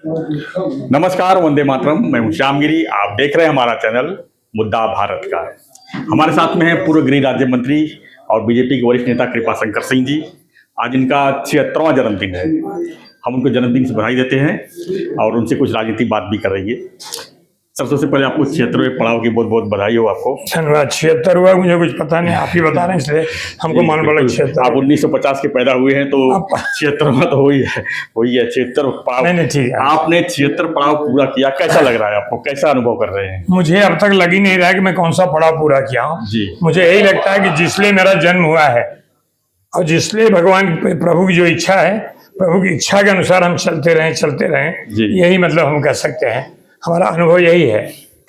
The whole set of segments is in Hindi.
नमस्कार, वंदे मातरम। मैं हूं श्यामगिरी। आप देख रहे हैं हमारा चैनल मुद्दा भारत का। हमारे साथ में है पूर्व गृह राज्य मंत्री और बीजेपी के वरिष्ठ नेता कृपा शंकर सिंह जी। आज इनका 76वां जन्मदिन है। हम उनको जन्मदिन से बधाई देते हैं और उनसे कुछ राजनीतिक बात भी करेंगे। सबसे पहले आपको 76वें पड़ाव की बहुत बहुत बधाई हो आपको। धन्यवाद। 76 हुआ, मुझे कुछ पता नहीं, आप ही बता रहे हैं इसलिए हमको मालूम पड़ा 76। आप 1950 के पैदा हुए हैं तो 76वां तो वही है 76 पड़ाव। नहीं ठीक है। आपने 76 पड़ाव पूरा किया, कैसा लग रहा है आपको? कैसा अनुभव कर रहे हैं? मुझे अब तक लग ही नहीं रहा है कि मैं कौन सा पड़ाव पूरा किया हूँ जी। मुझे यही लगता है कि जिसलिए मेरा जन्म हुआ है और जिसलिए भगवान प्रभु की जो इच्छा है, प्रभु की इच्छा के अनुसार हम चलते रहें, यही मतलब हम कह सकते हैं। हमारा अनुभव यही है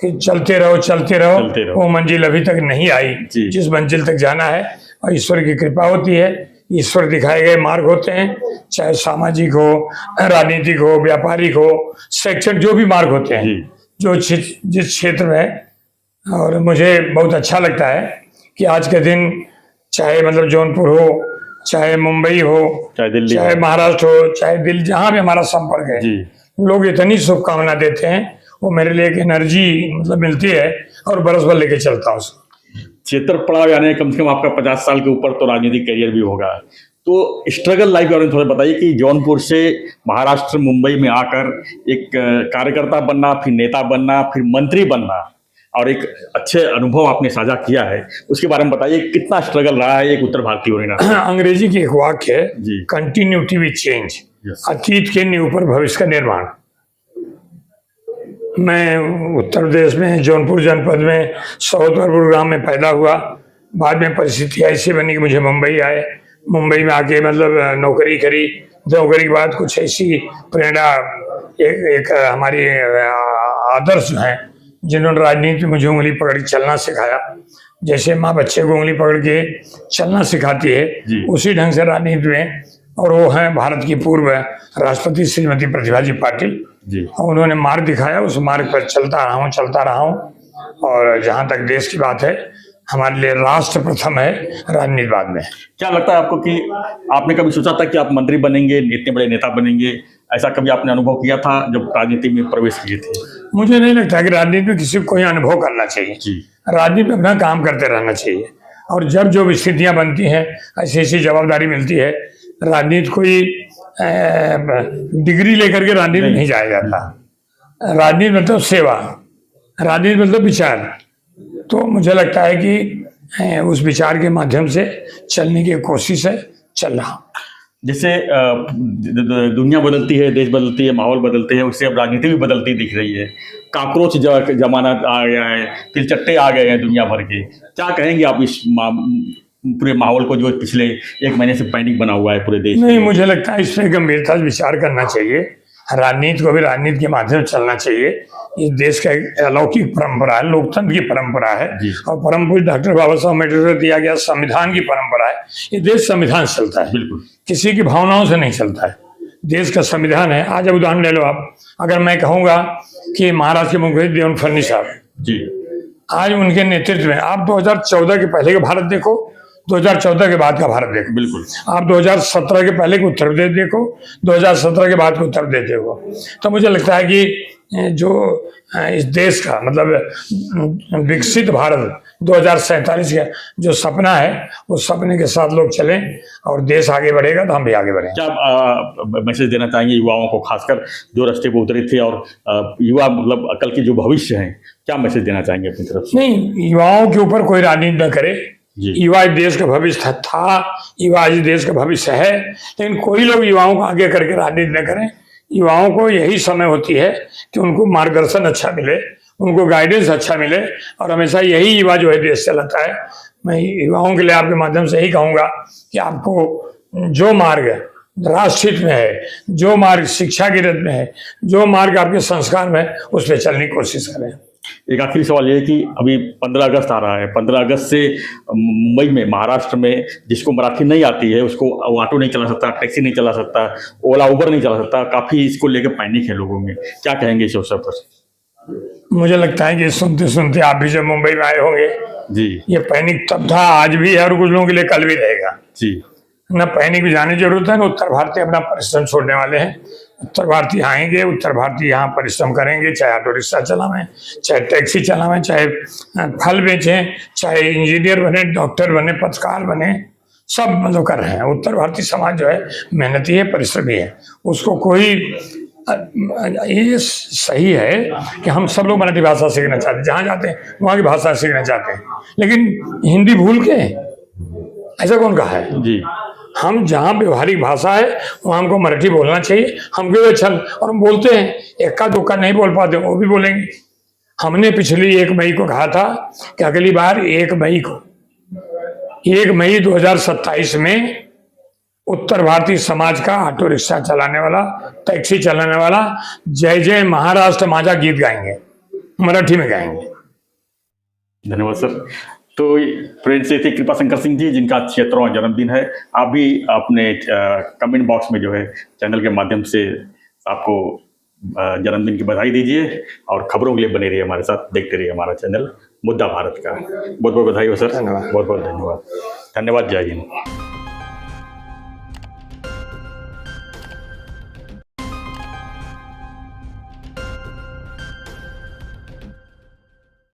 कि चलते रहो। वो मंजिल अभी तक नहीं आई जिस मंजिल तक जाना है, और ईश्वर की कृपा होती है। ईश्वर दिखाए गए मार्ग होते हैं, चाहे सामाजिक हो, राजनीतिक हो, व्यापारिक हो, शैक्षणिक, जो भी मार्ग होते हैं जो जिस क्षेत्र में। और मुझे बहुत अच्छा लगता है कि आज के दिन चाहे मतलब जौनपुर हो, चाहे मुंबई हो, चाहे दिल्ली, चाहे महाराष्ट्र हो, चाहे दिल्ली, जहाँ भी हमारा संपर्क है, लोग इतनी शुभकामना देते हैं। वो मेरे लिए एक एनर्जी मतलब मिलती है और बरस भर लेके चलता हूँ। 76 पड़ाव यानी कम से कम आपका 50 साल के ऊपर तो राजनीतिक करियर भी होगा। तो स्ट्रगल लाइफ के बारे में थोड़ा बताइए कि जौनपुर से महाराष्ट्र मुंबई में आकर एक कार्यकर्ता बनना, फिर नेता बनना, फिर मंत्री बनना, और एक अच्छे अनुभव आपने साझा किया है, उसके बारे में बताइए। कितना स्ट्रगल रहा है एक उत्तर भारतीय होने का? अंग्रेजी की एक वाक्य है, कंटिन्यूटी विद चेंज। अतीत के नींव पर भविष्य का निर्माण। मैं उत्तर प्रदेश में जौनपुर जनपद में सौदरपुर गांव में पैदा हुआ। बाद में परिस्थिति ऐसी बनी कि मुझे मुंबई आए। मुंबई में आके मतलब नौकरी करी। नौकरी के बाद कुछ ऐसी प्रेरणा एक हमारी आदर्श हैं जिन्होंने राजनीति में मुझे उंगली पकड़ के चलना सिखाया। जैसे माँ बच्चे को उंगली पकड़ के चलना सिखाती है, उसी ढंग से राजनीति में। और वो हैं भारत की पूर्व राष्ट्रपति श्रीमती प्रतिभा जी पाटिल जी। उन्होंने मार्ग दिखाया, उस मार्ग पर चलता रहा हूँ। और जहाँ तक देश की बात है, हमारे लिए राष्ट्र प्रथम है, राजनीति बाद में। क्या लगता है आपको कि आपने कभी सोचा था कि आप मंत्री बनेंगे, इतने बड़े नेता बनेंगे? ऐसा कभी आपने अनुभव किया था जब राजनीति में प्रवेश किए थे? मुझे नहीं लगता कि राजनीति में किसी को कोई अनुभव करना चाहिए। राजनीति में अपना काम करते रहना चाहिए, और जब जो स्थितियाँ बनती हैं, ऐसी ऐसी जवाबदारी मिलती है। राजनीति कोई डिग्री लेकर के राजनीति नहीं जाया जाता। राजनीति मतलब सेवा, राजनीति मतलब विचार। तो मुझे लगता है कि उस विचार के माध्यम से चलने की कोशिश है, चल रहा। जैसे दुनिया बदलती है, देश बदलती है, माहौल बदलते हैं, उससे अब राजनीति भी बदलती दिख रही है। काकरोच जमाना आ गया है, तिलचट्टे आ गए हैं दुनिया भर के। क्या कहेंगे आप इस पूरे माहौल को जो पिछले 1 महीने से पैनिक बना हुआ है पूरे देश में? नहीं, मुझे लगता है इस पर गंभीरता से विचार करना चाहिए। राजनीति को भी राजनीति के माध्यम से चलना चाहिए। इस देश का एक अलौकिक परंपरा है, लोकतंत्र की परंपरा है, और परम पूज्य डॉक्टर बाबा साहब अम्बेडकर को दिया गया संविधान की परंपरा है। ये देश संविधान से चलता है, बिल्कुल किसी की भावनाओं से नहीं चलता है। देश का संविधान है। आज उदाहरण ले लो आप, अगर मैं कहूँगा कि महाराष्ट्र के मुख्यमंत्री देवेंद्र फडणवीस साहब जी, आज उनके नेतृत्व में आप 2014 के पहले का भारत देखो, 2014 के बाद का भारत देखो, बिल्कुल आप 2017 के पहले को उत्तर प्रदेश देखो, 2017 के बाद को उत्तर प्रदेश देखो। तो मुझे लगता है कि जो इस देश का मतलब विकसित भारत 2047 का जो सपना है, उस सपने के साथ लोग चलें और देश आगे बढ़ेगा तो हम भी आगे बढ़ेंगे। क्या मैसेज देना चाहेंगे युवाओं को, खासकर जो रास्ते पर उतरे थे, और युवा मतलब कल की जो भविष्य है, क्या मैसेज देना चाहेंगे अपनी तरफ से? नहीं, युवाओं के ऊपर कोई राजनीति न करे। युवा इस देश का भविष्य था, युवा इस देश का भविष्य है, लेकिन कोई लोग युवाओं को आगे करके राजनीति न करें। युवाओं को यही समय होती है कि उनको मार्गदर्शन अच्छा मिले, उनको गाइडेंस अच्छा मिले, और हमेशा यही युवा जो है देश चलाता है। मैं युवाओं के लिए आपके माध्यम से यही कहूँगा कि आपको जो मार्ग राष्ट्रहित में है, जो मार्ग शिक्षा की रत में है, जो मार्ग आपके संस्कार में है, उस पर चलने की कोशिश करें। एक आखिरी सवाल ये है कि अभी 15 अगस्त आ रहा है। 15 अगस्त से मुंबई में, महाराष्ट्र में जिसको मराठी नहीं आती है उसको ऑटो नहीं चला सकता, टैक्सी नहीं चला सकता, ओला उबर नहीं चला सकता। काफ़ी इसको लेकर पैनिक है लोगों में। क्या कहेंगे इस अवसर पर? मुझे लगता है कि सुनते सुनते आप भी जब मुंबई में आए होंगे जी, ये पैनिक तब था, आज भी है, और कुछ लोगों के लिए कल भी रहेगा जी। न पैनिक में जाने की जरूरत है, न उत्तर भारतीय अपना परिश्रम छोड़ने वाले हैं। उत्तर भारतीय आएंगे, उत्तर भारतीय यहाँ परिश्रम करेंगे, चाहे ऑटो रिक्शा चलावें, चाहे टैक्सी चलावें, चाहे फल बेचें, चाहे इंजीनियर बने, डॉक्टर बने, पत्रकार बने, सब मतलब कर रहे हैं। उत्तर भारतीय समाज जो है मेहनती है, परिश्रमी है। उसको कोई ये सही है कि हम सब लोग मराठी भाषा सीखना चाहते हैं, जहाँ जाते हैं वहाँ की भाषा सीखना चाहते हैं, लेकिन हिंदी भूल के ऐसा कौन कहा है जी। हम जहाँ व्यवहारिक भाषा है वहाँ हमको मराठी बोलना चाहिए। हम क्यों छल और हम बोलते हैं, इक्का दुक्का नहीं बोल पाते, वो भी बोलेंगे। हमने पिछली 1 मई को कहा था कि अगली बार 1 मई 2027 में उत्तर भारतीय समाज का ऑटो रिक्शा चलाने वाला, टैक्सी चलाने वाला जय जय महाराष्ट्र माझा गीत गाएंगे, मराठी में गाएंगे। धन्यवाद सर। तो फ्रेंड्स, ये थे कृपाशंकर सिंह जी, जिनका 76वां जन्मदिन है। आप भी अपने कमेंट बॉक्स में जो है चैनल के माध्यम से आपको जन्मदिन की बधाई दीजिए और खबरों के लिए बने रहिए हमारे साथ, देखते रहिए हमारा चैनल मुद्दा भारत का। बहुत बहुत बधाई हो सर, बहुत बहुत धन्यवाद। धन्यवाद, जय हिंद।